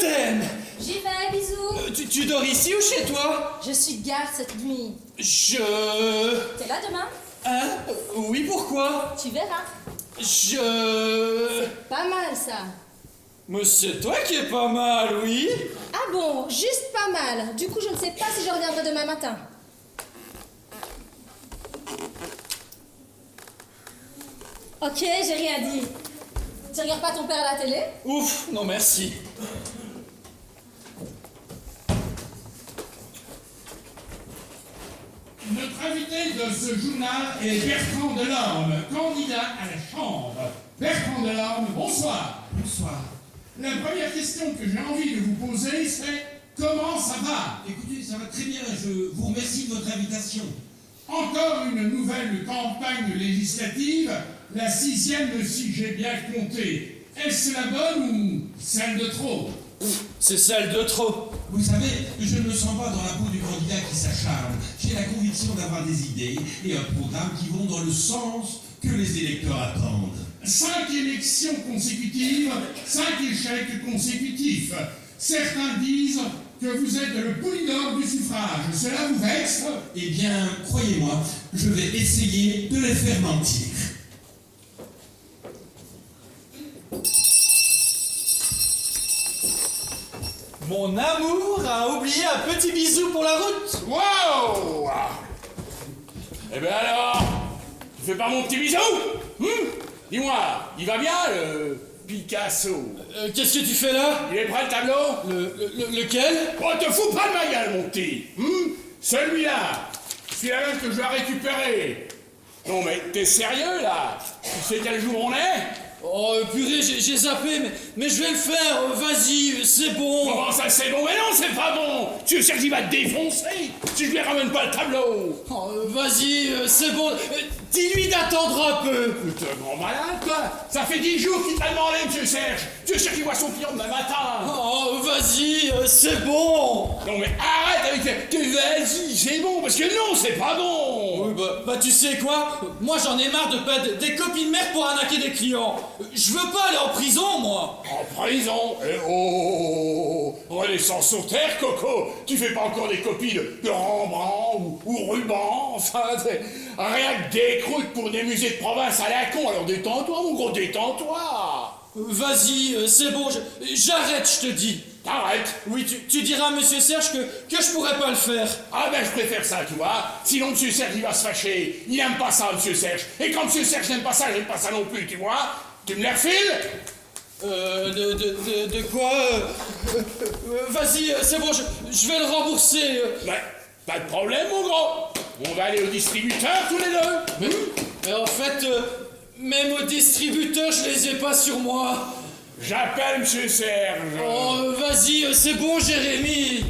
t'aime. J'y vais, bisous. Tu dors ici ou chez toi? Je suis de garde cette nuit. T'es là demain? Hein? Oui, pourquoi? Tu verras. C'est pas mal, ça. Mais c'est toi qui es pas mal, oui? Ah bon, juste pas mal. Du coup, je ne sais pas si je reviendrai demain matin. Ok, j'ai rien dit. Tu regardes pas ton père à la télé? Ouf, non merci. Notre invité de ce journal est Bertrand Delorme, candidat à la Chambre. Bertrand Delorme, bonsoir. Bonsoir. La première question que j'ai envie de vous poser, c'est comment ça va? Écoutez, ça va très bien, je vous remercie de votre invitation. Encore une nouvelle campagne législative, la 6e si j'ai bien compté. Est-ce la bonne ou celle de trop? C'est celle de trop. Vous savez, je ne me sens pas dans la peau du candidat qui s'acharne. J'ai la conviction d'avoir des idées et un programme qui vont dans le sens que les électeurs attendent. 5 élections consécutives, 5 échecs consécutifs. Certains disent que vous êtes le Polydore du suffrage. Cela vous vexe? Eh bien, croyez-moi, je vais essayer de les faire mentir. Mon amour a oublié un petit bisou pour la route. Wow! Eh ben alors, tu fais pas mon petit bisou? Dis-moi, il va bien le Picasso? Qu'est-ce que tu fais là? Il est prêt le tableau? Lequel? Oh, te fous pas de ma gueule, mon petit. Celui-là, celui-là même que je dois récupérer. Non mais t'es sérieux là? Tu sais quel jour on est? Oh purée, j'ai zappé, mais je vais le faire, vas-y, c'est bon. Comment ça c'est bon? Mais non, c'est pas bon. Tu sais qu'il va te défoncer si je lui ramène pas le tableau. Oh, vas-y, c'est bon. Dis-lui d'attendre un peu. Putain, grand malade, quoi. Ça fait 10 jours qu'il t'a demandé, monsieur Serge. Tu sais qu'il voit son client demain matin. Oh, vas-y, c'est bon. Non, mais arrête avec tes vas-y, c'est bon, parce que non, c'est pas bon. Oui, bah tu sais quoi? Moi, j'en ai marre de perdre des copines mères pour arnaquer des clients. Je veux pas aller en prison, moi. En prison? Renaissance sur terre, Coco. Tu fais pas encore des copies de Rembrandt ou Ruban. Enfin, rien que des croûtes pour des musées de province à la con. Alors détends-toi, mon gros, détends-toi. Vas-y, c'est bon, j'arrête, je te dis. T'arrêtes? Oui, tu diras à monsieur Serge que je pourrais pas le faire. Ah ben je préfère ça, tu vois. Sinon monsieur Serge il va se fâcher. Il n'aime pas ça, monsieur Serge. Et quand monsieur Serge n'aime pas ça, j'aime pas ça non plus, tu vois. Tu me les refiles? De quoi? Vas-y, c'est bon, je vais le rembourser. Ben, pas de problème, mon gros. On va aller au distributeur tous les deux. Mais en fait, même au distributeur, je les ai pas sur moi. J'appelle monsieur Serge. Oh, vas-y, c'est bon, Jérémy.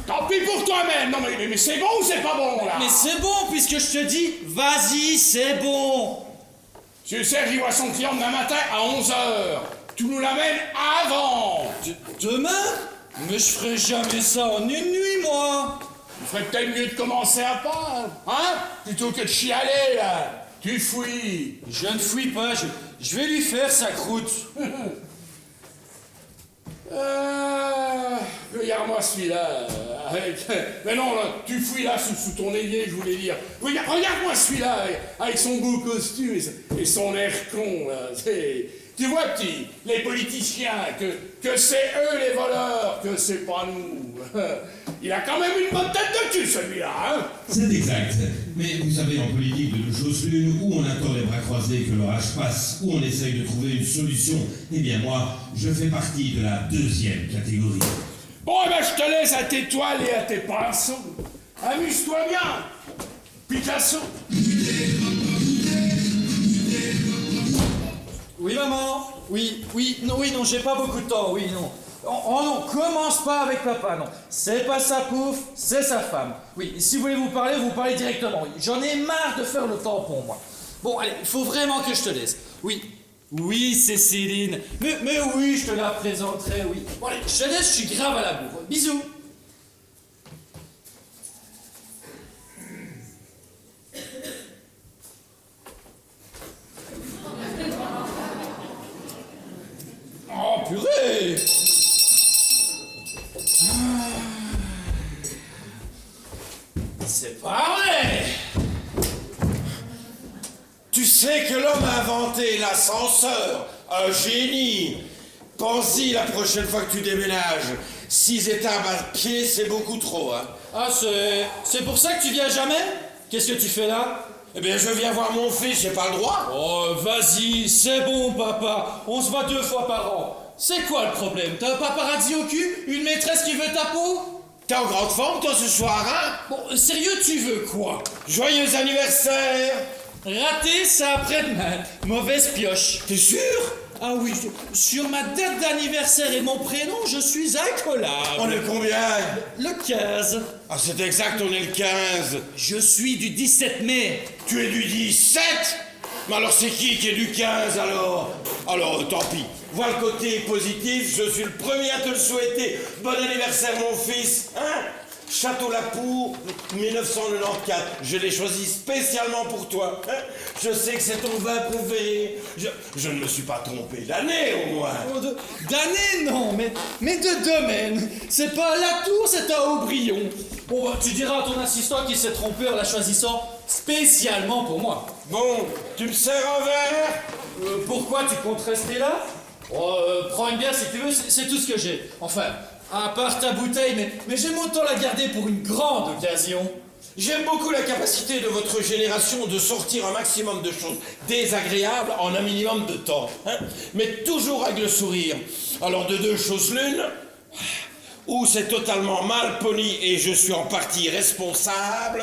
Tant pis pour toi-même. Non, mais c'est bon ou c'est pas bon, là? Mais c'est bon, puisque je te dis, vas-y, c'est bon. Monsieur Serge, il voit son client demain matin à 11h. Tu nous l'amènes avant. Demain? Mais je ferai jamais ça en une nuit, moi. Il ferait peut-être mieux de commencer à pas, hein? Plutôt que de chialer, là. Tu fouilles. Je ne fouille pas, je vais lui faire sa croûte. Regarde-moi celui-là. Mais non, là, tu fouilles là sous ton ailier, je voulais dire. Regarde-moi celui-là, avec son beau costume et son air con, là. Tu vois, petit, les politiciens, que c'est eux les voleurs, que c'est pas nous. Il a quand même une bonne tête de cul, celui-là, hein? C'est exact. Mais vous savez, en politique, de deux choses l'une, où on attend les bras croisés que l'orage passe, où on essaye de trouver une solution. Eh bien, moi, je fais partie de la deuxième catégorie. Bon, eh ben, je te laisse à tes toiles et à tes pinceaux. Amuse-toi bien, Picasso. Oui, maman. Oui, non, j'ai pas beaucoup de temps, oui, non. Oh non, commence pas avec papa, non. C'est pas sa pouffe, c'est sa femme. Oui, si vous voulez vous parlez directement. Oui. J'en ai marre de faire le tampon, moi. Bon, allez, il faut vraiment que je te laisse. Oui, c'est Céline. Mais oui, je te la présenterai, oui. Bon, allez, je te laisse, je suis grave à la bourre. Bisous. Oh, purée! C'est pas vrai. Tu sais que l'homme a inventé l'ascenseur, un génie. Pense-y la prochaine fois que tu déménages. 6 étapes à pied, c'est beaucoup trop, hein. Ah, c'est pour ça que tu viens jamais? Qu'est-ce que tu fais là? Eh bien, je viens voir mon fils, j'ai pas le droit. Oh, vas-y, c'est bon, papa. On se voit 2 fois par an. C'est quoi le problème? T'as un paparazzi au cul? Une maîtresse qui veut ta peau? T'es en grande forme, toi, ce soir, hein? Bon, sérieux, tu veux quoi? Joyeux anniversaire! Raté, c'est après-demain. Mauvaise pioche. T'es sûr? Ah oui, sur ma date d'anniversaire et mon prénom, je suis incollable. On est combien? Le 15. Ah, c'est exact, on est le 15. Je suis du 17 mai. Tu es du 17? Mais alors, c'est qui est du 15, alors? Alors, tant pis. Vois le côté positif, je suis le premier à te le souhaiter. Bon anniversaire, mon fils, hein? Château-Lapour, 1994. Je l'ai choisi spécialement pour toi. Hein? Je sais que c'est ton vin préféré. Je ne me suis pas trompé d'année, au moins. Oh, d'année, non, mais de domaine. C'est pas à la Tour, c'est à Aubryon. Bon, bah, tu diras à ton assistant qu'il s'est trompé en la choisissant spécialement pour moi. Bon, tu me sers un verre? Pourquoi tu comptes rester là? Oh, prends une bière si tu veux, c'est tout ce que j'ai. Enfin, à part ta bouteille, mais j'aime autant la garder pour une grande occasion. J'aime beaucoup la capacité de votre génération de sortir un maximum de choses désagréables en un minimum de temps. Hein? Mais toujours avec le sourire. Alors de 2 choses l'une, ou c'est totalement mal poli et je suis en partie responsable,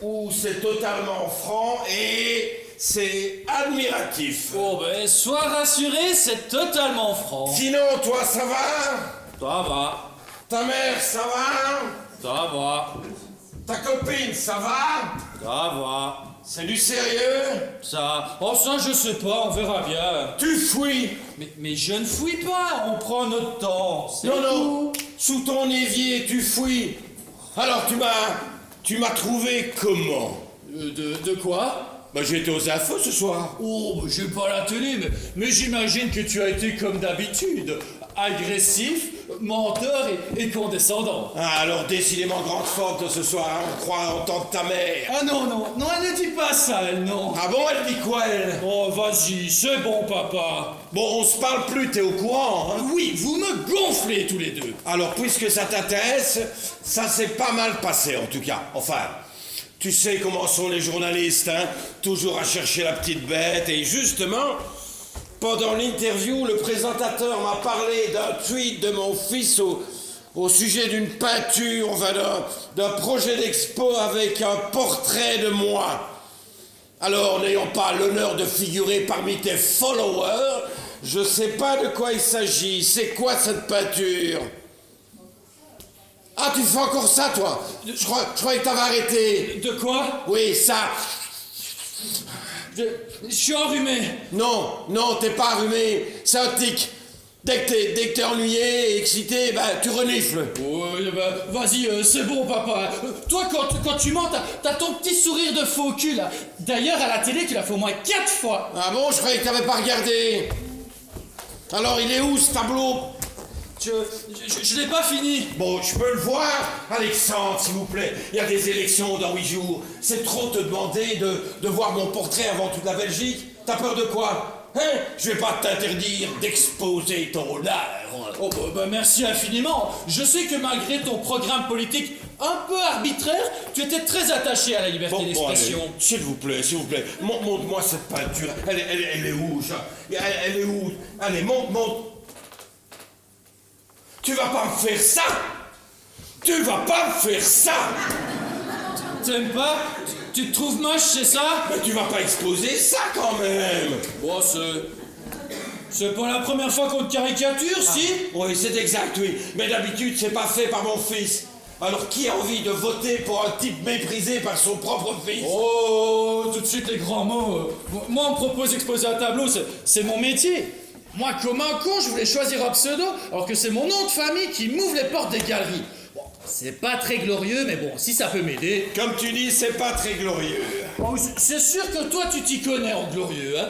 ou c'est totalement franc et c'est admiratif. Oh, ben, sois rassuré, c'est totalement franc. Sinon, toi, ça va? Ça va, Ta mère, ça va? ça va, Ta copine, ça va? ça va. C'est du sérieux? Ça... Oh, ça, je sais pas, on verra bien. Tu fouilles? Mais je ne fouille pas, on prend notre temps. c'est Non, tout. non, sous ton évier, tu fouilles. Alors, tu m'as trouvé comment? De quoi? Bah, j'étais aux infos ce soir. Oh, j'ai pas la télé, mais j'imagine que tu as été comme d'habitude. Agressif, menteur et condescendant. Ah, alors, décidément grande forme toi, ce soir, hein, on croit entendre ta mère. Ah non, elle ne dit pas ça, elle, non. Ah bon, elle dit quoi, elle? Oh, vas-y, c'est bon, papa. Bon, on se parle plus, t'es au courant, hein? Oui, vous me gonflez tous les deux. Alors, puisque ça t'intéresse, ça s'est pas mal passé, en tout cas. Enfin... Tu sais comment sont les journalistes, hein? Toujours à chercher la petite bête. Et justement, pendant l'interview, le présentateur m'a parlé d'un tweet de mon fils au sujet d'une peinture, enfin d'un projet d'expo avec un portrait de moi. Alors, n'ayant pas l'honneur de figurer parmi tes followers, je sais pas de quoi il s'agit. C'est quoi cette peinture? Ah, tu fais encore ça, toi? Je croyais que t'avais arrêté. De quoi? Oui, ça. Je suis enrhumé. Non, t'es pas allumé. C'est un tic. Dès que t'es ennuyé et excité, bah, tu renifles. Oui, bah, vas-y, c'est bon, papa. Toi, quand tu mens, t'as ton petit sourire de faux cul, là. D'ailleurs, à la télé, tu l'as fait au moins 4 fois. Ah bon, je croyais que t'avais pas regardé. Alors, il est où, ce tableau? Je l'ai pas fini. Bon, je peux le voir, Alexandre, s'il vous plaît. Il y a des élections dans 8 jours. C'est trop te demander de voir mon portrait avant toute la Belgique. T'as peur de quoi? Hein? Je vais pas t'interdire d'exposer ton art. Oh, bah, merci infiniment. Je sais que malgré ton programme politique un peu arbitraire, tu étais très attaché à la liberté d'expression. Allez, s'il vous plaît. Montre-moi cette peinture. Elle est où, ça? Elle est où? Allez, montre. Tu vas pas me faire ça! Tu vas pas me faire ça! T'aimes pas? Tu te trouves moche, c'est ça? Mais tu vas pas exposer ça quand même! Bon, c'est pas la première fois qu'on te caricature, si? Oui, c'est exact, oui. Mais d'habitude, c'est pas fait par mon fils. Alors qui a envie de voter pour un type méprisé par son propre fils? Oh, tout de suite les grands mots. Moi, on me propose d'exposer un tableau, c'est mon métier. Moi, comme un con, je voulais choisir un pseudo, alors que c'est mon nom de famille qui m'ouvre les portes des galeries. Bon, c'est pas très glorieux, mais bon, si ça peut m'aider. Comme tu dis, c'est pas très glorieux. Oh, c'est sûr que toi, tu t'y connais en glorieux, hein.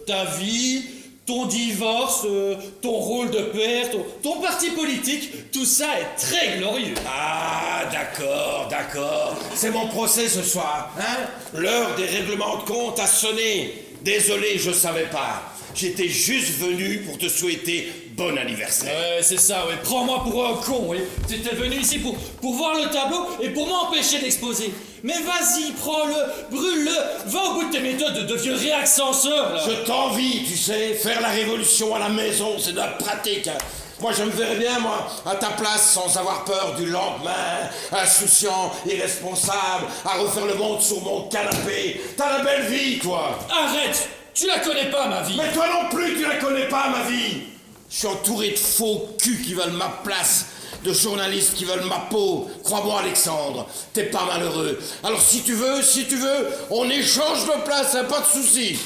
Ta vie, ton divorce, ton rôle de père, ton parti politique, tout ça est très glorieux. Ah, d'accord. C'est mon procès ce soir, hein? L'heure des règlements de compte a sonné. Désolé, je savais pas. J'étais juste venu pour te souhaiter bon anniversaire. Ouais, c'est ça, ouais. Prends-moi pour un con, oui. T'étais venu ici pour voir le tableau et pour m'empêcher d'exposer. Mais vas-y, prends-le, brûle-le, va au bout de tes méthodes de vieux réaccenseur, là. Je t'envie, tu sais, faire la révolution à la maison, c'est de la pratique, hein. Moi, je me verrais bien, moi, à ta place, sans avoir peur du lendemain, insouciant, irresponsable, à refaire le monde sur mon canapé. T'as la belle vie, toi. Arrête! Tu la connais pas, ma vie. Mais toi non plus, tu la connais pas, ma vie. Je suis entouré de faux culs qui veulent ma place, de journalistes qui veulent ma peau. Crois-moi, Alexandre, t'es pas malheureux. Alors si tu veux, on échange de place, hein, pas de soucis.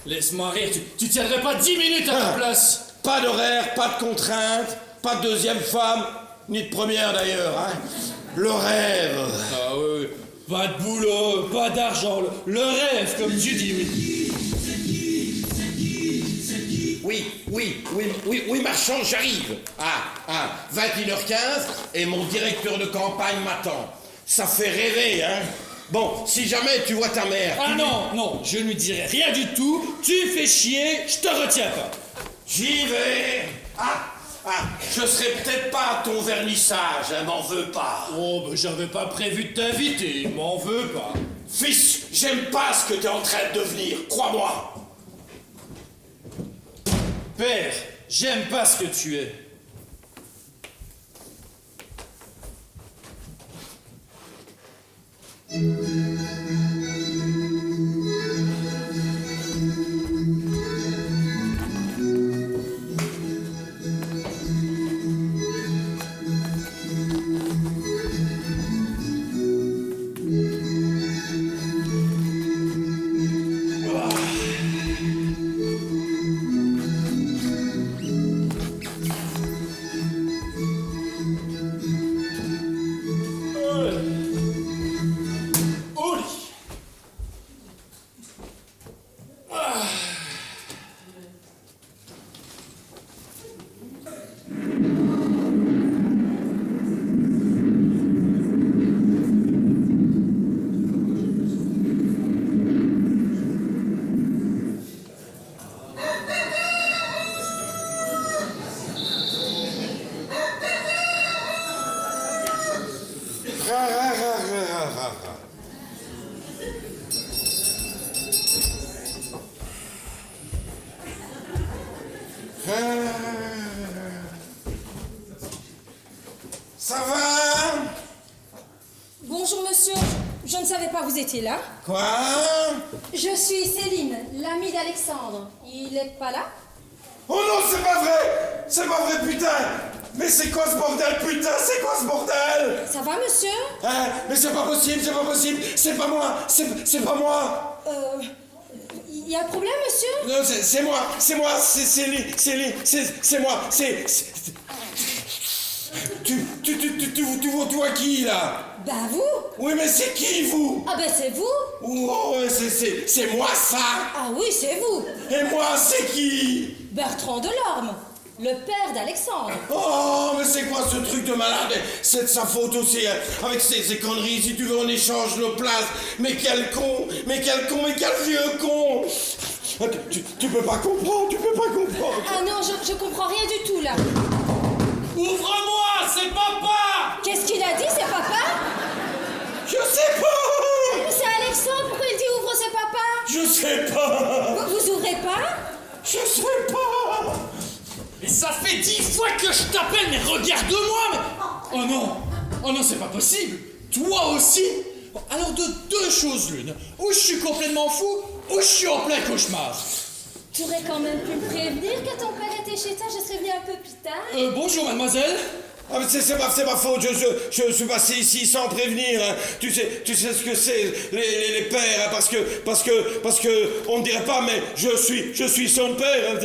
Laisse-moi rire, tu tiendrais pas 10 minutes à ta place. Pas d'horaire, pas de contraintes, pas de deuxième femme, ni de première d'ailleurs, hein. Le rêve. Ah oui, pas de boulot, pas d'argent, le rêve, comme tu dis, oui. Oui, marchand, j'arrive. 21h15 et mon directeur de campagne m'attend. Ça fait rêver, hein. Bon, si jamais tu vois ta mère... Ah non, je ne lui dirai rien du tout, tu fais chier, je te retiens pas. J'y vais. Je serai peut-être pas à ton vernissage, hein, m'en veux pas. Oh, ben j'avais pas prévu de t'inviter, m'en veux pas. Fils, j'aime pas ce que t'es en train de devenir, crois-moi. Père, j'aime pas ce que tu es. Ça va? Bonjour monsieur, je ne savais pas vous étiez là. Quoi? Je suis Céline, l'amie d'Alexandre. Il est pas là? Oh non, c'est pas vrai! C'est pas vrai, putain! Mais c'est quoi ce bordel, putain? C'est quoi ce bordel? Ça va monsieur? Hein? Mais c'est pas possible! C'est pas moi! C'est pas moi! Il y a un problème monsieur? Non, c'est moi! C'est moi! C'est moi! Tu vois qui, là? Bah vous? Oui, mais c'est qui, vous? Ah ben c'est vous? Oh, c'est moi, ça! Ah oui, c'est vous! Et moi, c'est qui? Bertrand Delorme, le père d'Alexandre. Oh, mais c'est quoi ce truc de malade? C'est de sa faute aussi, hein, avec ces conneries. Si tu veux, on échange nos places. Mais quel con! Mais quel vieux con! Tu peux pas comprendre, Ah non, je comprends rien du tout là. Ouvre-moi, c'est papa! Qu'est-ce qu'il a dit, c'est papa? Je sais pas! Mais c'est Alexandre, pourquoi il dit ouvre, c'est papa? Je sais pas! Vous ouvrez pas? Je sais pas! Mais ça fait 10 fois que je t'appelle, mais regarde-moi, mais... Oh non, c'est pas possible. Toi aussi? Bon, alors de deux choses l'une. Ou je suis complètement fou, ou je suis en plein cauchemar. Tu aurais quand même pu me prévenir que ton père était chez toi, je serais venue un peu plus tard. Bonjour mademoiselle. Ah, mais c'est ma faute, je suis passé ici sans prévenir, hein. Tu sais ce que c'est, les pères, hein, parce que, on ne dirait pas, mais je suis son père, hein.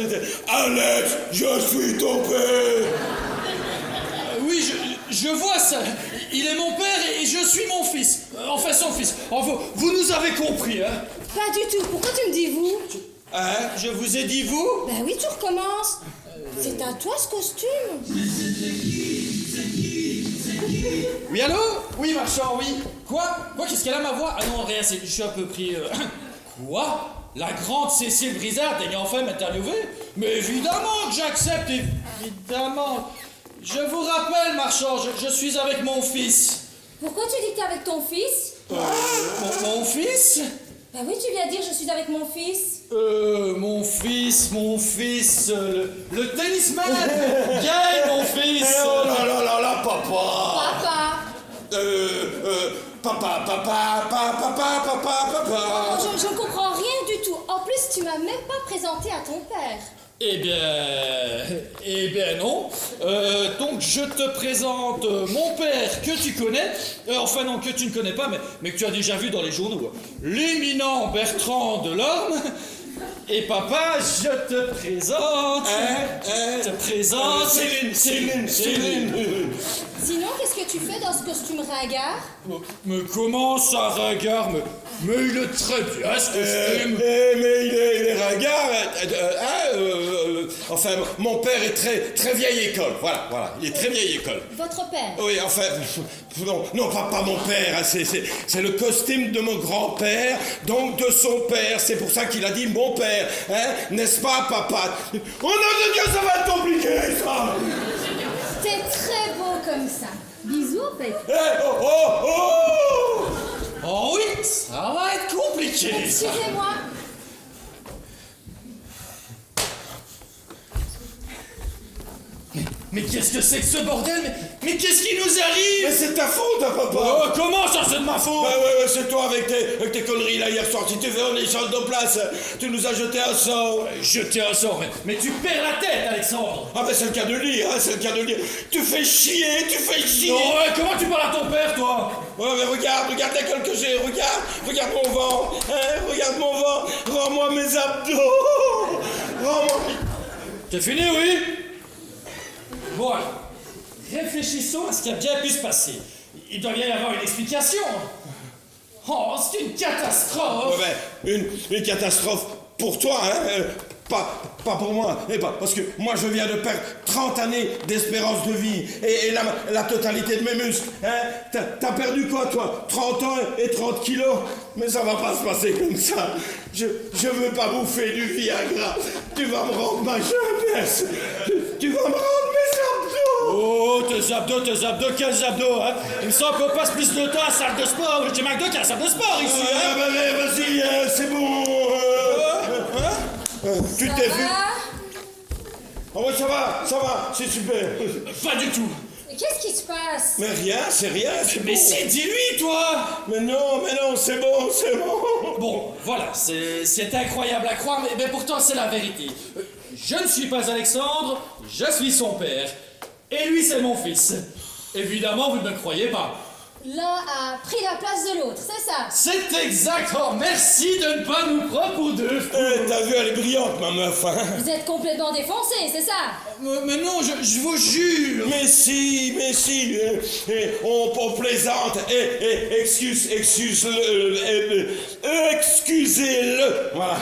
Alex, je suis ton père. Oui, je vois ça. Il est mon père et je suis mon fils. Enfin, son fils. Enfin, vous nous avez compris, hein. Pas du tout, pourquoi tu me dis vous? Hein? Je vous ai dit vous? Bah oui, tu recommences. C'est à toi ce costume. Oui, allô? Oui, marchand, oui. Quoi? Qu'est-ce qu'elle a ma voix? Ah non, rien, je suis un peu pris... Quoi? La grande Cécile Brizard daigne enfin m'interviewer? Mais évidemment que j'accepte, évidemment. Je vous rappelle, marchand, je suis avec mon fils. Pourquoi tu dis que t'es avec ton fils? Mon fils? Bah oui, tu viens dire je suis avec mon fils. Mon fils, le tennisman. Gagne, mon fils. Oh là, papa. Papa. Papa. Je ne comprends rien du tout. En plus, tu m'as même pas présenté à ton père. Eh bien non. Donc je te présente mon père que tu connais, enfin non, que tu ne connais pas, mais que tu as déjà vu dans les journaux. L'éminent Bertrand Delorme. Et papa, je te présente. Céline. Sinon, qu'est-ce que tu fais dans ce costume ringard? Mais comment ça, ringard? Mais il est très bien ce costume. Mais il est ringard. Enfin, mon père est très vieille école. Voilà, il est très vieille école. Votre père? Oui, enfin, non, pas mon père. Hein, c'est le costume de mon grand-père, donc de son père. C'est pour ça qu'il a dit mon père. Hein, n'est-ce pas, papa? Oh non, de Dieu, ça va être compliqué, ça. T'es très beau comme ça. Bisous, père. Oh oui, ça va être compliqué. Ça. Excusez-moi. Mais qu'est-ce que c'est que ce bordel? Mais qu'est-ce qui nous arrive? Mais c'est ta faute, hein, papa. Oh, comment ça, c'est de ma faute? Ouais, c'est toi avec tes conneries là hier soir. Si tu veux, on échange de place. Tu nous as jeté un sort. Jeter un sort, mais tu perds la tête, Alexandre. Ah, mais c'est le cas de lire, hein, c'est le cas de lire. Tu fais chier. Non, ouais, comment tu parles à ton père, toi? Ouais, mais regarde l'école que j'ai. Regarde mon vent. Hein, regarde mon vent. Rends-moi mes abdos. Rends-moi. T'es fini, oui? Bon, alors, réfléchissons à ce qui a bien pu se passer. Il doit bien y avoir une explication. Oh, c'est une catastrophe. Ouais, ben, une catastrophe pour toi, hein. Pas pour moi, parce que moi je viens de perdre 30 années d'espérance de vie et la totalité de mes muscles. Hein? T'as perdu quoi, toi? 30 ans et 30 kilos? Mais ça va pas se passer comme ça. Je veux pas bouffer du Viagra. Tu vas me rendre ma jeunesse. Tu vas me rendre mes abdos. Oh, tes abdos, quels abdos, hein? Il me semble qu'on passe plus de temps à la salle de sport. J'ai McDo qui a la salle de sport ici, hein? Vas-y, c'est bon. Tu t'es vu? Oh ouais, ça va, c'est super. Pas du tout. Mais qu'est-ce qui se passe? Mais rien, c'est Mais bon. si, dis-lui, toi! Mais non, c'est bon. Bon, voilà, c'est incroyable à croire, mais pourtant c'est la vérité. Je ne suis pas Alexandre, je suis son père. Et lui, c'est mon fils. Évidemment, vous ne me croyez pas. L'un a pris la place de l'autre, c'est ça? C'est exact. Oh, merci de ne pas nous prendre pour deux. T'as vu, elle est brillante, ma meuf, hein? Vous êtes complètement défoncé, c'est ça? Mais non, je vous jure. Mais si, on plaisante. Excusez-le. Voilà,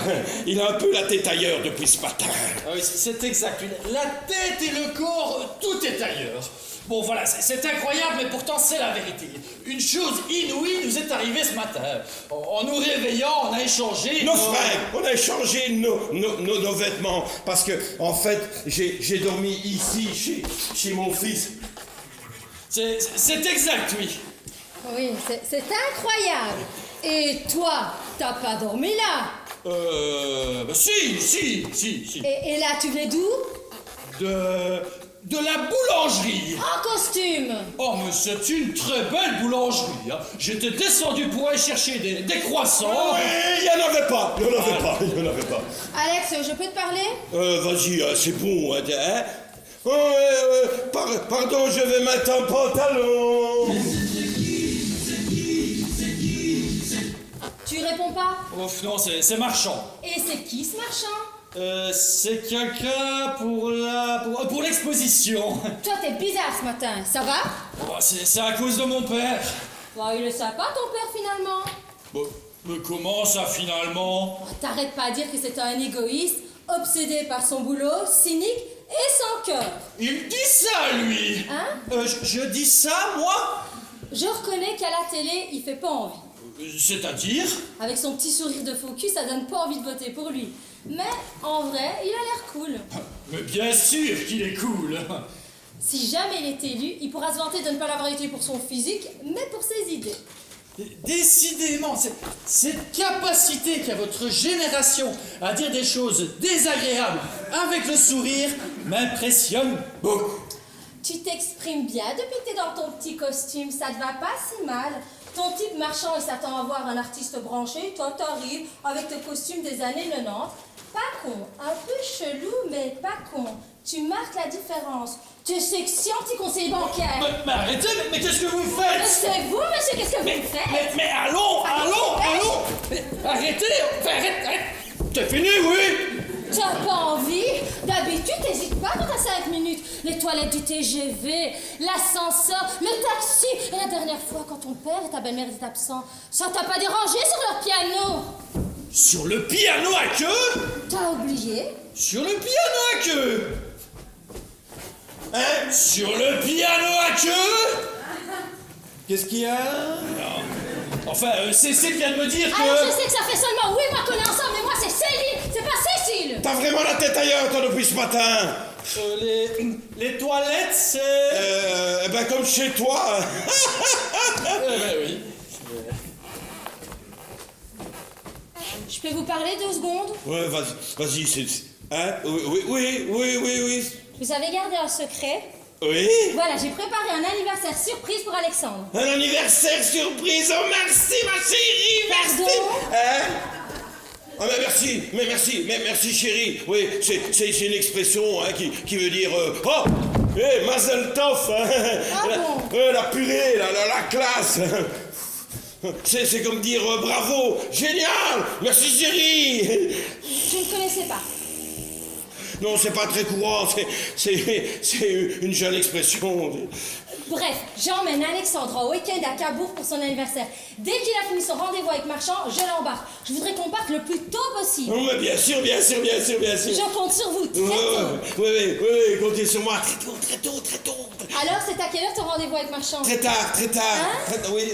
il a un peu la tête ailleurs depuis ce matin. Ah oui, c'est exact. La tête et le corps, tout est ailleurs. Bon, voilà, c'est incroyable, mais pourtant c'est la vérité. Une chose inouïe nous est arrivée ce matin. En nous réveillant, on a échangé... Nos fringues, on a échangé nos vêtements. Parce que, en fait, j'ai dormi ici, chez mon fils. C'est exact, oui. Oui, c'est incroyable. Et toi, t'as pas dormi là? Bah si. Et là, tu venais d'où? De la boulangerie. En costume. Oh, mais c'est une très belle boulangerie. Hein. J'étais descendu pour aller chercher des croissants. Il n'y en avait pas. Alex, je peux te parler? Vas-y, c'est bon. Hein? Pardon, je vais mettre un pantalon. Tu réponds pas? Oh non, c'est marchand. Et c'est qui ce marchand? C'est quelqu'un pour l'exposition. Toi, t'es bizarre ce matin, ça va? Oh, c'est à cause de mon père. Bon, il est sympa ton père finalement. Bon, Mais comment ça finalement? Oh, t'arrêtes pas à dire que c'est un égoïste, obsédé par son boulot, cynique et sans cœur. Il dit ça, lui. Hein? Je dis ça, moi? Je reconnais qu'à la télé, il fait pas envie. C'est-à-dire? Avec son petit sourire de faux cul, ça donne pas envie de voter pour lui. Mais en vrai, il a l'air cool. Mais bien sûr qu'il est cool. Si jamais il est élu, il pourra se vanter de ne pas l'avoir été pour son physique, mais pour ses idées. Décidément, cette capacité qu'a votre génération à dire des choses désagréables avec le sourire m'impressionne beaucoup. Tu t'exprimes bien depuis que t'es dans ton petit costume, ça te va pas si mal. Ton type marchand, il s'attend à voir un artiste branché, toi t'arrives avec ton costume des années 90. Pas con, un peu chelou, mais pas con. Tu marques la différence. Tu es sexy anti-conseiller bancaire. Mais arrêtez, mais qu'est-ce que vous faites? C'est vous, monsieur, qu'est-ce que vous faites? Mais allons. Mais arrêtez, arrête. C'est fini, oui. T'as pas envie? D'habitude, t'hésites pas quand t'as 5 minutes. Les toilettes du TGV, l'ascenseur, le taxi. Et la dernière fois, quand ton père et ta belle-mère étaient absents, ça t'a pas dérangé sur leur piano? Sur le piano à queue? T'as oublié? Sur le piano à queue? Hein? Sur le piano à queue? Qu'est-ce qu'il y a? Non. Enfin, Cécile vient de me dire que... Alors je sais que ça fait seulement 8 mois qu'on est ensemble, mais moi c'est Céline, c'est pas Cécile. T'as vraiment la tête ailleurs, toi, depuis ce matin. Les toilettes, c'est... Ben comme chez toi. Ben oui. Je peux vous parler 2 secondes? Ouais, vas-y, c'est... Hein? Oui. Vous avez gardé un secret? Oui? Voilà, j'ai préparé un anniversaire surprise pour Alexandre. Un anniversaire surprise, oh merci ma chérie, merci. Pardon? Hein? Ah mais merci chérie. Oui, c'est une expression hein, qui veut dire oh, hey, Mazel Tov. Hein. Ah bon? La purée, la classe. C'est comme dire bravo, génial, merci chérie. Je ne connaissais pas. Non, c'est pas très courant, c'est une jeune expression. Bref, j'emmène Alexandre au week-end à Cabourg pour son anniversaire. Dès qu'il a fini son rendez-vous avec Marchand, je l'embarque. Je voudrais qu'on parte le plus tôt possible. Non, mais bien sûr. Je compte sur vous, très tôt. Oui, comptez sur moi. Très tôt. Alors, c'est à quelle heure ton rendez-vous avec Marchand? Très tard. Hein? Oui,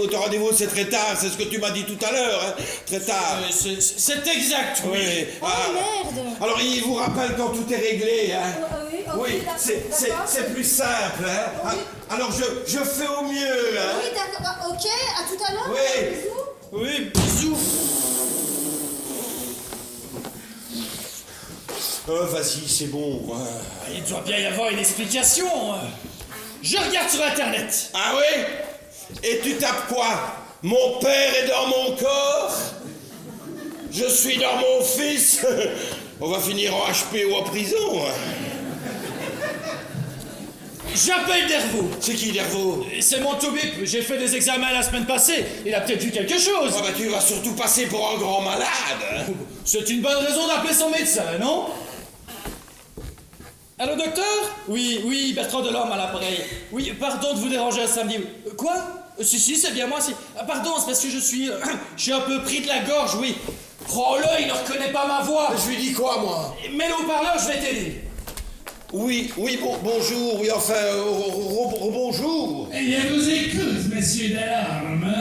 ton rendez-vous, c'est très tard, c'est ce que tu m'as dit tout à l'heure, hein. Très tard. C'est exact, oui. Oh merde. Alors, il vous rappelle quand tout est réglé, hein. Oui, ok, Oui, d'accord. c'est plus simple, hein. Oui. Alors, je fais au mieux, hein. Oui, d'accord, ok, à tout à l'heure. Oui. Bisous. Oui, bisous. Vas-y, c'est bon. Il doit bien y avoir une explication. Je regarde sur Internet. Ah oui? Et tu tapes quoi? Mon père est dans mon corps? Je suis dans mon fils? On va finir en HP ou en prison. J'appelle Dervaux. C'est qui, Dervaux? C'est mon Toubib. J'ai fait des examens la semaine passée. Il a peut-être vu quelque chose. Ah bah tu vas surtout passer pour un grand malade. C'est une bonne raison d'appeler son médecin, non? Allô, docteur? Oui, Bertrand Delorme à l'appareil. Oui, pardon de vous déranger un samedi. Quoi? Si, c'est bien moi, si. Pardon, c'est parce que je suis un peu pris de la gorge, oui. Oh là, il ne reconnaît pas ma voix. Je lui dis quoi, moi? Mets-le au parleur, je vais t'aider. Oui, bonjour, oui, enfin, bonjour. Eh bien, vous écoute, messieurs Delorme.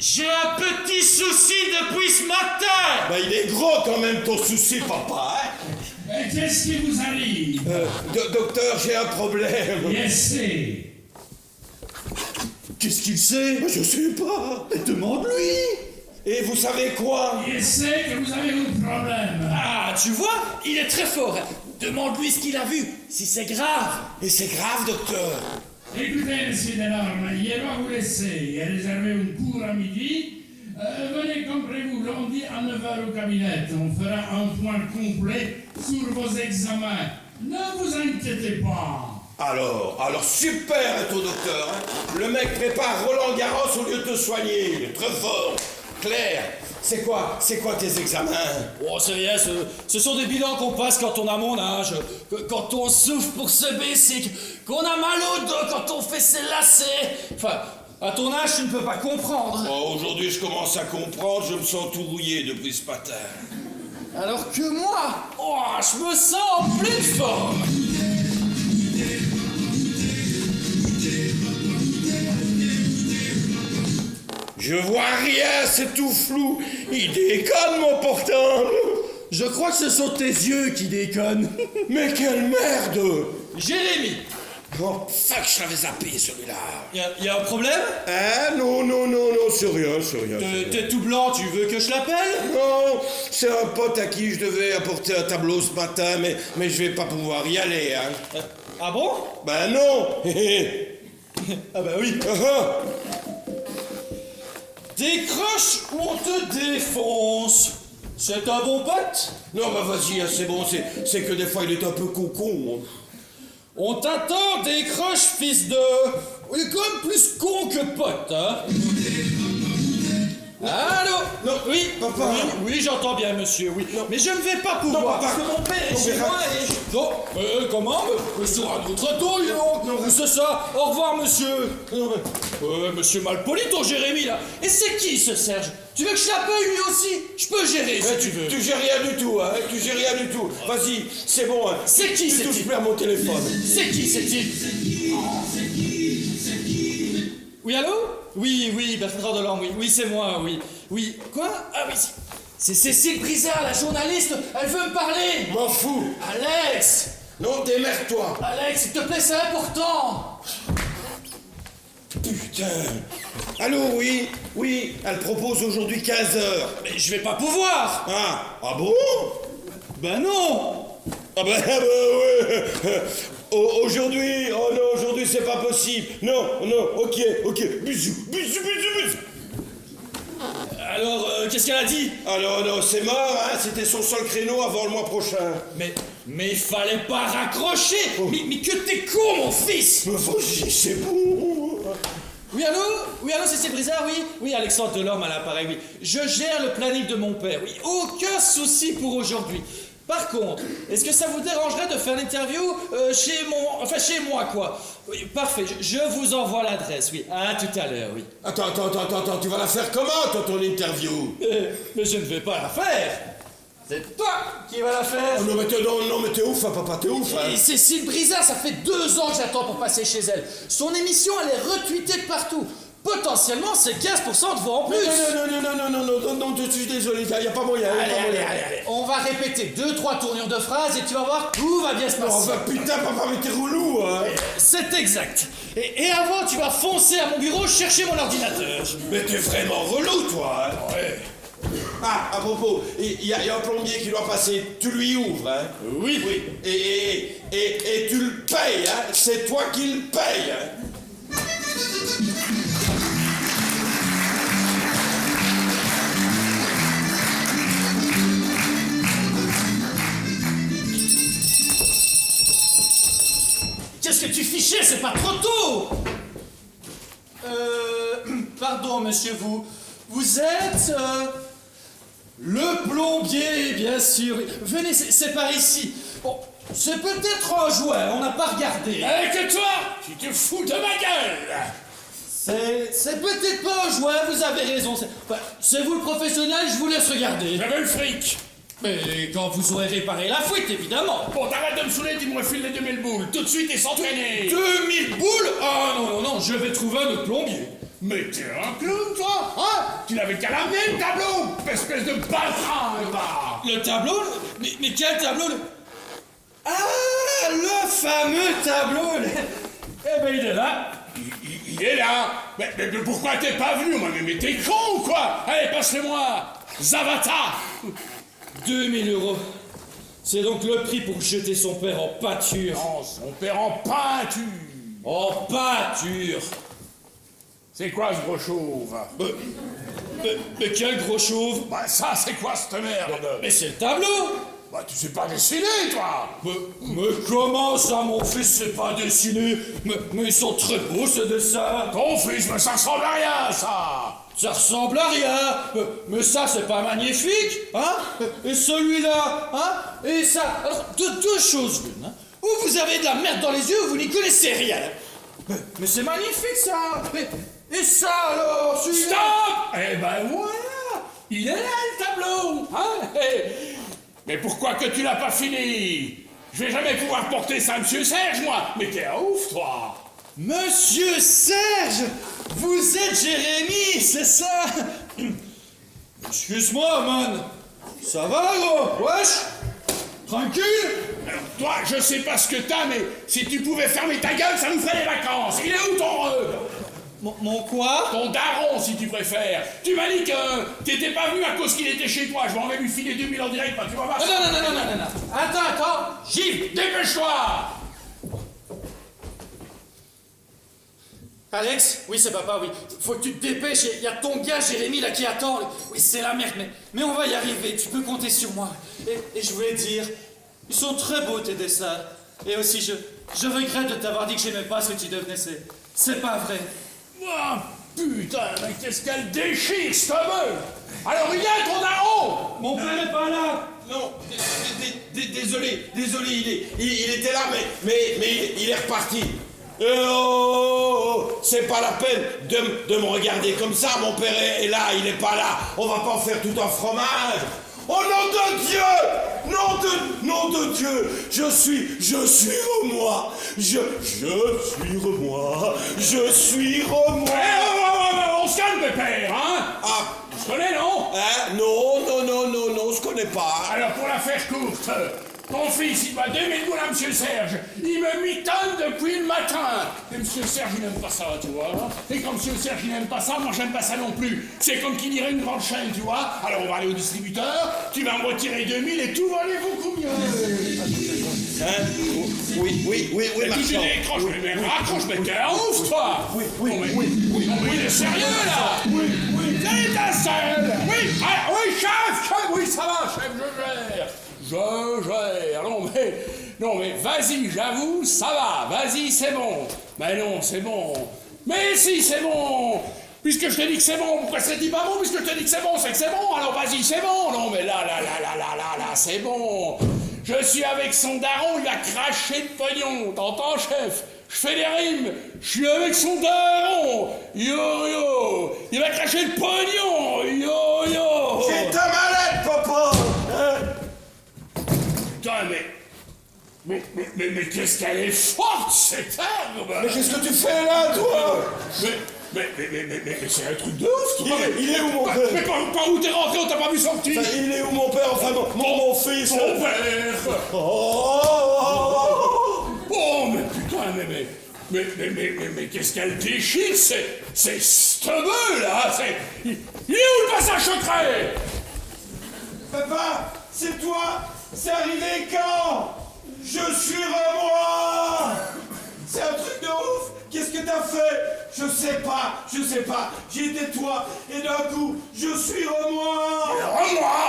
J'ai un petit souci depuis ce matin. Bah, il est gros quand même, ton souci, papa, hein? Qu'est-ce qui vous arrive? Docteur, j'ai un problème. Yes, Qu'est-ce qu'il sait? Je sais pas. Demande-lui. Et vous savez quoi? yes, que vous avez un problème. Ah, tu vois, il est très fort. Demande-lui ce qu'il a vu, si c'est grave. Et c'est grave, docteur. Écoutez, messieurs Delorme, il va vous laisser. Il a réservé une cour à midi. Venez comme prévu lundi à 9h au cabinet. On fera un point complet sur vos examens. Ne vous inquiétez pas. Alors super ton docteur, hein. Le mec prépare Roland Garros au lieu de te soigner. Il est très fort. Claire, c'est quoi tes examens? Oh, c'est rien, ce sont des bilans qu'on passe quand on a mon âge, quand on souffre pour se baisser, qu'on a mal au dos, quand on fait ses lacets. Enfin, À ton âge, tu ne peux pas comprendre. Oh, aujourd'hui, je commence à comprendre, je me sens tout rouillé depuis ce matin. Alors que moi, oh, je me sens en pleine forme. Je vois rien, c'est tout flou. Il déconne, mon portable. Je crois que ce sont tes yeux qui déconnent. Mais quelle merde. Jérémy, Oh, fuck, je l'avais zappé, celui-là. y a un problème? Hein? Non, c'est rien, c'est rien. T'es tout blanc, tu veux que je l'appelle? Non, c'est un pote à qui je devais apporter un tableau ce matin, mais je vais pas pouvoir y aller, hein. Ah bon? Ben non. Ah bah oui. Décroche ou on te défonce. C'est un bon pote? Non, bah vas-y, hein, c'est bon, c'est que des fois il est un peu con. On t'attend, décroche, fils de... Il est quand même plus con que pote, hein? Allô? Non, Oui, papa. Oui, j'entends bien, monsieur, oui. Non. Mais je ne vais pas pouvoir, Non, papa. parce que mon père est Non, chez mais moi et... Non, comment? Sur un autre tour, non, c'est ça. Au revoir, monsieur. Monsieur Malpoli, ton Jérémy, là. Et c'est qui, ce Serge? Tu veux que je l'appelle, lui aussi? Je peux gérer, si tu veux. Tu gères rien du tout, hein, tu gères rien du tout. Vas-y, c'est bon, hein. C'est qui, Tu c'est touches qui? plus à mon téléphone. C'est qui, c'est-il? Oui, allô? Oui, Bertrand Delorme, oui, c'est moi, oui. Oui, quoi? Ah oui, c'est Cécile Brizard, la journaliste, elle veut me parler! M'en fous. Alex! Non, démerde-toi. Alex, s'il te plaît, c'est important! Putain. Allô, oui, elle propose aujourd'hui 15h. Mais je vais pas pouvoir! Ah bon? Ben non! Ah bah ouais. Aujourd'hui, oh non, aujourd'hui c'est pas possible. Non, ok. Bisous. Alors, qu'est-ce qu'elle a dit? Ah non, c'est mort, hein, c'était son seul créneau avant le mois prochain. Mais il fallait pas raccrocher! Mais que t'es con, mon fils! Mais vas-y, c'est bon. Oui, allô, Cécile Brizard, oui, Alexandre Delorme à l'appareil, oui. Je gère le planning de mon père, oui, aucun souci pour aujourd'hui. Par contre, est-ce que ça vous dérangerait de faire l'interview chez moi, quoi? Oui, parfait, je vous envoie l'adresse, oui. À tout à l'heure, oui. Attends, tu vas la faire comment, toi, ton interview? Mais je ne vais pas la faire. C'est toi qui vas la faire. Oh, non, mais t'es ouf, hein, papa, t'es ouf, hein. Et Cécile Brizard, ça fait 2 ans que j'attends pour passer chez elle. Son émission, elle est retweetée de partout. Potentiellement, c'est 15% de voix en plus. Non, je suis désolé, y a pas moyen. Allez. On va répéter 2-3 tournures de phrases et tu vas voir, tout va bien se passer. Oh, bah putain, papa, mais t'es relou, hein. C'est exact. Et avant, tu vas foncer à mon bureau chercher mon ordinateur. Mais t'es vraiment relou, toi, hein. Ouais. Ah, à propos, il y a un plombier qui doit passer, tu lui ouvres, hein. Oui. Et tu le payes, hein. C'est toi qui le payes, hein. Qu'est-ce que tu fichais? C'est pas trop tôt. Pardon, monsieur, vous êtes... le plombier, bien sûr. Venez, c'est par ici. Bon, c'est peut-être un jouet, on n'a pas regardé. Que toi, tu te fous de ma gueule. C'est peut-être pas un jouet, vous avez raison. C'est vous le professionnel, je vous laisse regarder. J'avais le fric. Mais quand vous aurez réparé la fuite, évidemment. Bon, t'arrêtes de me saouler, tu me refiles les 2000 boules, tout de suite et sans traîner. 2000 boules? Ah non, je vais trouver un autre plombier. Mais t'es un clown, toi, hein? Tu n'avais qu'à l'amener, le tableau, espèce de baltrin, va. Le tableau? Mais quel tableau? Ah, le fameux tableau. Eh ben, il est là. Il est là. Mais pourquoi t'es pas venu, moi? Mais t'es con ou quoi? Allez, passe-le-moi. Zavata. 2000 €. C'est donc le prix pour jeter son père en pâture. Non, son père en peinture. En pâture. C'est quoi ce gros chauve? Mais quel gros chauve? Bah ça, c'est quoi cette merde? Mais c'est le tableau. Bah tu sais pas dessiner, toi. Mais comment ça, mon fils, c'est pas dessiné? Mais ils sont très beaux, ces dessins. Ton fils, mais ça ressemble à rien, ça. Ça ressemble à rien. Mais ça, c'est pas magnifique, hein? Et celui-là, hein? Et ça. Alors, deux choses l'une, hein? Ou vous avez de la merde dans les yeux, ou vous n'y connaissez rien. Mais c'est magnifique, ça. Et ça alors, celui-là? Stop! Eh ben voilà! Il est là le tableau! Hein? Mais pourquoi que tu l'as pas fini? Je vais jamais pouvoir porter ça à Monsieur Serge, moi! Mais t'es un ouf, toi! Monsieur Serge, vous êtes Jérémy, c'est ça? Excuse-moi, man. Ça va, gros? Wesh? Tranquille? Alors, toi, je sais pas ce que t'as, mais si tu pouvais fermer ta gueule, ça nous ferait des vacances! Il est où ton Mon quoi? ton daron, si tu préfères! Tu m'as dit que t'étais pas venu à cause qu'il était chez toi, je vais lui filer 2000 en direct, bah, tu vas voir! Non. Attends, Gilles, Dépêche-toi! Alex? Oui, c'est papa, oui. Faut que tu te dépêches, il y a ton gars Jérémy là qui attend. Oui, c'est la merde, mais on va y arriver, tu peux compter sur moi. Et je voulais dire, ils sont très beaux tes dessins. Et aussi, je regrette de t'avoir dit que j'aimais pas ce que tu devenais, c'est pas vrai. Oh, putain, mais qu'est-ce qu'elle déchire, cette meuf! Alors, il y a ton daron! Mon père est pas là! Non, désolé, il était là, mais il est reparti. C'est pas la peine de me regarder comme ça, mon père est là, il est pas là, on va pas en faire tout un fromage. Oh nom de Dieu! Nom de Dieu! Je suis Romois! Je suis Romois! On se calme, pépère, hein? Ah, Je connais, non? hein? Non, je connais pas. Alors, pour la faire courte, ton fils, il doit 2000 boules à Monsieur Serge. Il me mitonne depuis le matin. Et Monsieur Serge, il n'aime pas ça, tu vois. Et quand Monsieur Serge, il n'aime pas ça, moi, j'aime pas ça non plus. C'est comme qui dirait une grande chaîne, tu vois. Alors, on va aller au distributeur, tu vas me retirer 2000 et tout va aller beaucoup mieux. Hein? Oui, Et puis tu marchand. décroches, mais raccroche, mais t'es un ouf, toi. Oui. Non, mais il est sérieux, là. Oui. C'est ta seule. Oui, chef, oui, ça va, chef, je gère. Non, mais vas-y, j'avoue, ça va. Vas-y, c'est bon. Mais non, c'est bon. Mais si, c'est bon. Puisque je t'ai dit que c'est bon, pourquoi ça dit pas bon? Puisque je t'ai dit que c'est bon, c'est que c'est bon. Alors vas-y, c'est bon. Non, mais là, c'est bon. Je suis avec son daron, il a craché le pognon. T'entends, chef? Je fais des rimes. Je suis avec son daron. Yo. Il a craché le pognon. Yo. C'est ta mallette, papa! Hein? Putain, mais qu'est-ce qu'elle est forte, cette arme! Mais qu'est-ce que tu fais là, toi? Mais c'est un truc de ouf, toi! Il est où, mon père? Mais par où t'es rentré, on t'a pas vu sortir? Enfin, il est où, mon père? Enfin, mon fils? Ton père! Oh, mais putain, mais qu'est-ce qu'elle déchire? C'est cette meule, là! Il est où le passage secret? Papa, c'est toi? C'est arrivé quand? Je suis Romois! C'est un truc de ouf! Qu'est-ce que t'as fait? Je sais pas. J'étais toi, et d'un coup, je suis Romois! Rends-moi!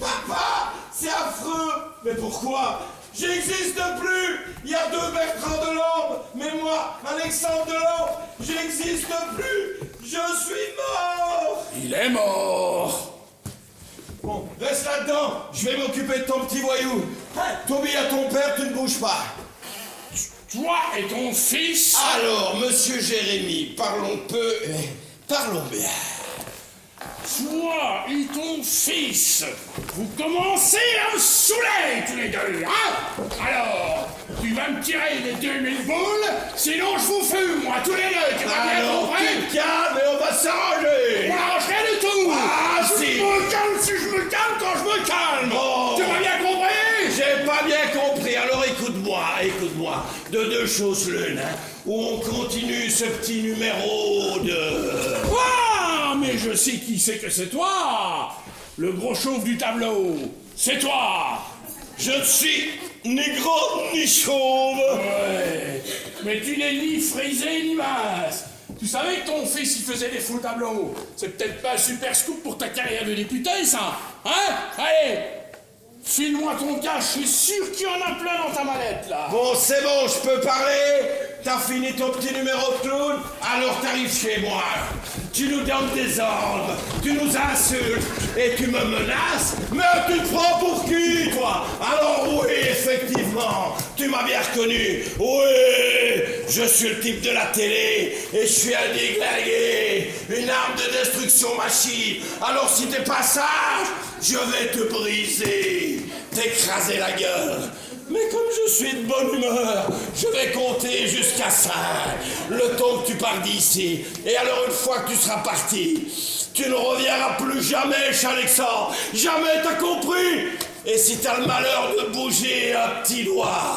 Papa! C'est affreux! Mais pourquoi? J'existe plus! Il y a 2 Bertrand de Lorme, mais moi, Alexandre de Lorme, j'existe plus! Je suis mort! Il est mort! Bon, reste là-dedans, je vais m'occuper de ton petit voyou. T'obéis à ton père, tu ne bouges pas. Toi et ton fils... Alors, monsieur Jérémy, parlons peu, parlons bien. Toi et ton fils, vous commencez à me saouler tous les deux, hein? Alors, tu vas me tirer les 2000 boules, sinon je vous fume, moi, tous les deux, tu m'as bien Alors, compris? tu te calmes et on va s'arranger. On n'arrange rien du tout! Ah, je si. me calme si je me calme quand je me calme! Oh. Tu m'as bien compris? J'ai pas bien compris, alors écoute-moi. De 2 choses l'une, hein, où on continue ce petit numéro de... Ah, mais je sais qui c'est que c'est toi! Le gros chauve du tableau, c'est toi! Je ne suis ni gros ni chauve. Ouais, mais tu n'es ni frisé ni mince. Tu savais que ton fils il faisait des faux tableaux. C'est peut-être pas un super scoop pour ta carrière de député, ça. Hein? Allez, file-moi ton cash, je suis sûr qu'il y en a plein dans ta mallette, là. Bon, c'est bon, je peux parler. t'as fini ton petit numéro de clown, alors t'arrives chez moi. Tu nous donnes des ordres, tu nous insultes et tu me menaces. Mais tu te prends pour qui, toi? Alors oui, effectivement, tu m'as bien reconnu. Oui, je suis le type de la télé et je suis un déglingué, une arme de destruction massive. Alors si t'es pas sage, je vais te briser, t'écraser la gueule. Mais comme je suis de bonne humeur, je vais compter jusqu'à 5, le temps que tu pars d'ici. Et alors une fois que tu seras parti, tu ne reviendras plus jamais chez Alexandre. Jamais, t'as compris? Et si t'as le malheur de bouger un petit doigt,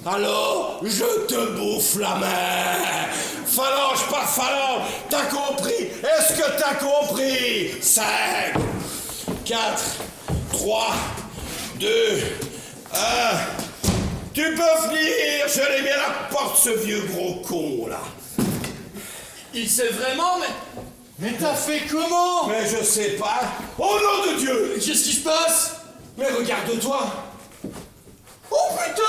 alors je te bouffe la main. Phalange par phalange, t'as compris? Est-ce que t'as compris? 5, 4, 3, 2, 1... Tu peux venir, je l'ai mis à la porte, ce vieux gros con, là. Il sait vraiment, mais t'as fait comment? Mais je sais pas. Au nom de Dieu! Qu'est-ce qui se passe? Mais regarde-toi! Oh putain,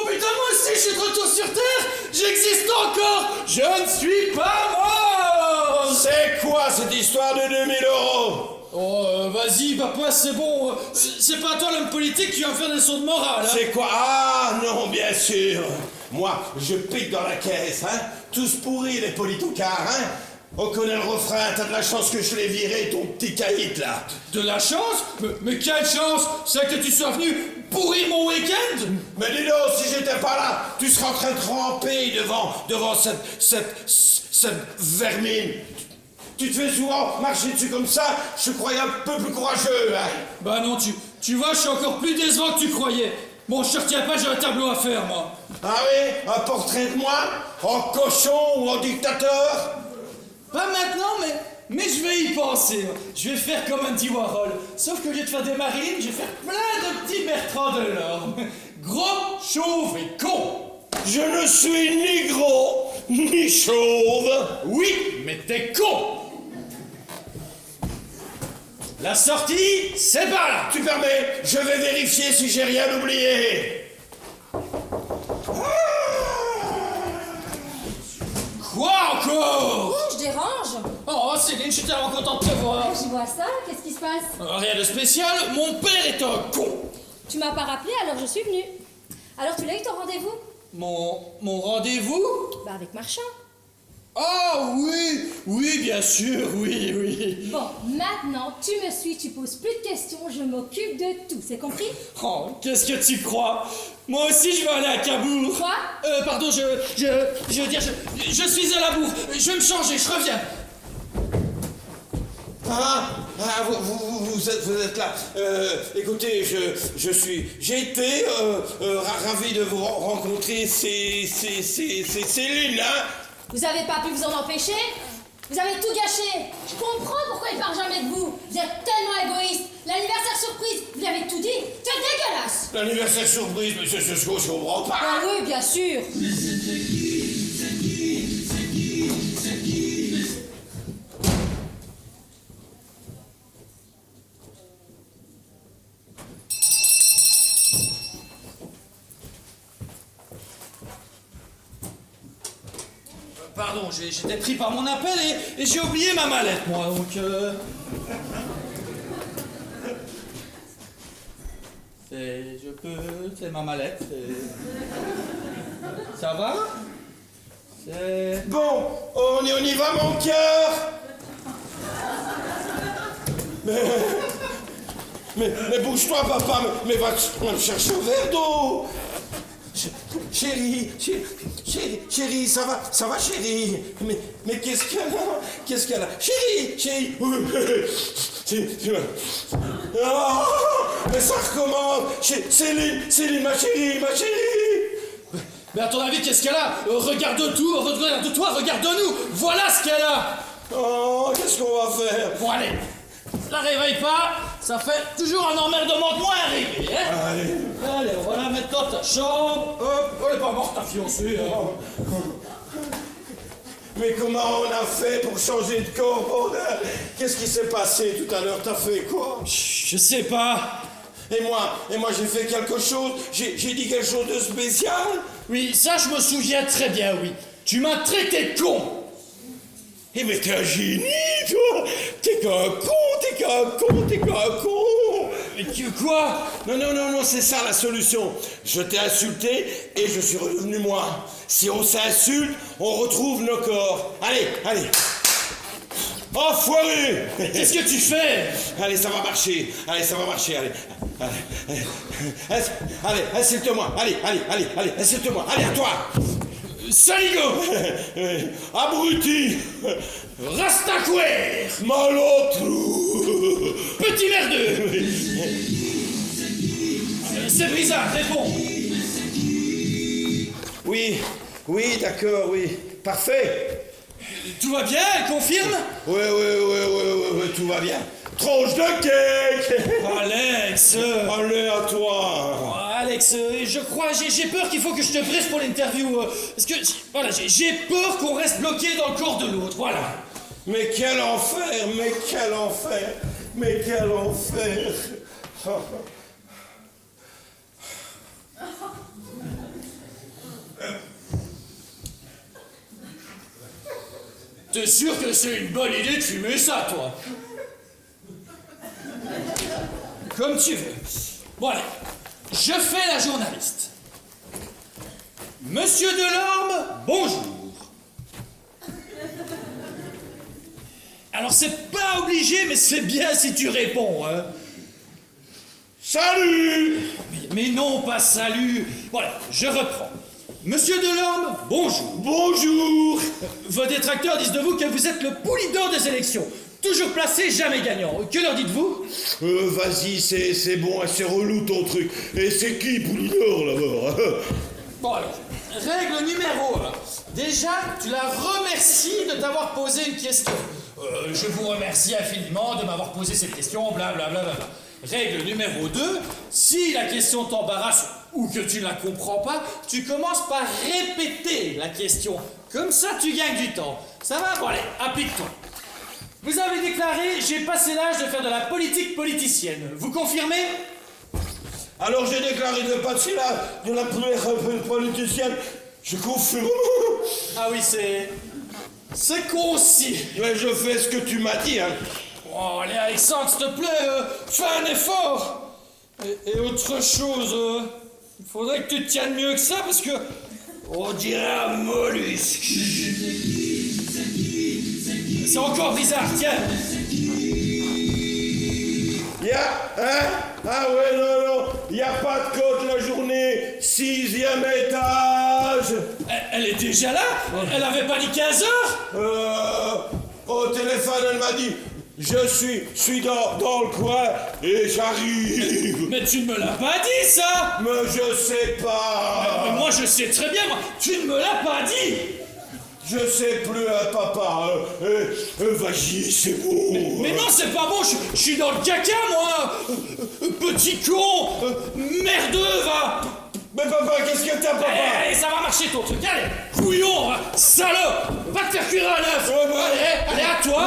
moi aussi je suis de retour sur Terre. J'existe encore. Je ne suis pas mort. C'est quoi cette histoire de 2000 €? Oh, vas-y, papa, c'est bon. C'est pas toi l'homme politique qui va faire des leçons de morale, hein? C'est quoi? Ah non, bien sûr. Moi, je pique dans la caisse, hein. Tous pourris, les politocards, hein. On connaît le refrain, t'as de la chance que je l'ai viré, ton petit caïd, là. De la chance? Mais quelle chance? C'est que tu sois venu pourrir mon week-end? Mais dis donc, si j'étais pas là, tu serais en train de tremper devant cette vermine. Tu te fais souvent marcher dessus comme ça, je te croyais un peu plus courageux, hein. Bah non, tu vois, je suis encore plus décevant que tu croyais. Bon, je te retiens pas, j'ai un tableau à faire, moi. Ah oui? Un portrait de moi? En cochon ou en dictateur? Pas maintenant, mais je vais y penser. Je vais faire comme Andy Warhol. Sauf que au lieu de faire des Marilyn, je vais faire plein de petits Bertrand Delorme. Gros, chauve et con. Je ne suis ni gros, ni chauve. Oui, mais t'es con. La sortie, c'est par là. Tu permets? Je vais vérifier si j'ai rien oublié. Quoi encore? Oh, je dérange. Oh, Céline, je suis tellement content de te voir. Je vois ça, qu'est-ce qui se passe? Rien de spécial, mon père est un con. Tu m'as pas rappelé, alors je suis venue. Alors tu l'as eu ton rendez-vous? Mon rendez-vous? Bah avec Marchand. Ah oui, bien sûr, oui. Bon, maintenant, tu me suis, tu poses plus de questions, je m'occupe de tout, c'est compris? Oh, qu'est-ce que tu crois? Moi aussi, je vais aller à Cabourg. Quoi? Pardon, je veux dire, je suis à la bourre. Je vais me changer, je reviens. Vous êtes là. Écoutez, j'ai été ravi de vous rencontrer. C'est Céline, hein? Vous avez pas pu vous en empêcher? Vous avez tout gâché. Je comprends pourquoi il parle jamais de vous. Vous êtes tellement égoïste. L'anniversaire surprise, vous lui avez tout dit. C'est dégueulasse. L'anniversaire surprise, mais je comprends pas. Ah oui, bien sûr. Pardon, j'étais pris par mon appel et j'ai oublié ma mallette, moi, donc... C'est ma mallette, Ça va? Bon, on y va, mon cœur. Mais bouge-toi, papa, mais va me chercher un verre d'eau. Chérie, ça va, chérie. Mais qu'est-ce qu'elle a? Chérie. Oh, mais ça recommence. Céline, ma chérie. Mais à ton avis, qu'est-ce qu'elle a? Regarde-toi, regarde-nous. Voilà ce qu'elle a. Oh, qu'est-ce qu'on va faire? Bon, allez, la réveille pas. Ça fait toujours un emmerdement de moins à régler, hein? Allez, on va la mettre dans ta chambre. Hop, elle est pas morte, ta fiancée. Hein. Mais comment on a fait pour changer de corps, bordel? Qu'est-ce qui s'est passé tout à l'heure? T'as fait quoi? Je sais pas. Et moi j'ai fait quelque chose? J'ai dit quelque chose de spécial? Oui, ça je me souviens très bien, oui. Tu m'as traité de con. Eh mais t'es un génie, toi. T'es qu'un con. Mais quoi? Non, c'est ça la solution. Je t'ai insulté et je suis redevenu moi. Si on s'insulte, on retrouve nos corps. Allez. Enfoiré! Qu'est-ce que tu fais? Allez, ça va marcher, allez. Allez, insulte-moi, allez, insulte-moi, allez, à toi! Saligo! Abruti! Rastaquaire! Malotrou! Petit merdeux! C'est bizarre, réponds! Oui, d'accord, oui. Parfait! Tout va bien, elle confirme? Oui, tout va bien. Tranche de cake! Alex! Allez, à toi! Oh, Alex, je crois, j'ai peur qu'il faut que je te briefe pour l'interview. Parce que, voilà, j'ai peur qu'on reste bloqué dans le corps de l'autre, voilà. Mais quel enfer! T'es sûr que c'est une bonne idée de fumer ça, toi? Comme tu veux. Bon, allez, je fais la journaliste. Monsieur Delorme, bonjour. Alors, c'est pas obligé, mais c'est bien si tu réponds, hein. Salut! Mais non, pas salut. Voilà, je reprends. Monsieur Delorme, bonjour. Bonjour! Vos détracteurs disent de vous que vous êtes le Poulidor des élections. Toujours placé, jamais gagnant. Que leur dites-vous? Vas-y, c'est bon, c'est relou ton truc. Et c'est qui Poulidor là-bas? Bon alors, règle numéro 1. Déjà, tu la remercies de t'avoir posé une question. Je vous remercie infiniment de m'avoir posé cette question, blablabla. Règle numéro 2, si la question t'embarrasse ou que tu ne la comprends pas, tu commences par répéter la question. Comme ça, tu gagnes du temps. Ça va? Bon allez, applique-toi. Vous avez déclaré « J'ai passé l'âge de faire de la politique politicienne ». Vous confirmez? Alors j'ai déclaré de passer là de la première politicienne. Je confirme. Ah oui, c'est concis. Mais je fais ce que tu m'as dit, hein. Oh, allez, Alexandre, s'il te plaît, fais un effort. Et autre chose, il faudrait que tu te tiennes mieux que ça, parce que on dirait un mollusque. C'est encore bizarre, tiens. Ah ouais, non, y a pas de côte la journée, 6e étage. Elle est déjà là? Elle avait pas dit 15 heures? Au téléphone, elle m'a dit, je suis dans le coin et j'arrive. Mais tu ne me l'as pas dit, ça! Mais je sais pas. Mais moi, je sais très bien, moi. Tu ne me l'as pas dit! Je sais plus, papa. Vas-y, c'est bon. Mais non, c'est pas bon, je suis dans le caca, moi! Petit con! Merdeux, va! Mais papa, qu'est-ce que t'as, papa? Allez, ça va marcher ton truc, allez! Couillon, salope! Va te faire cuire un œuf! Allez, à toi!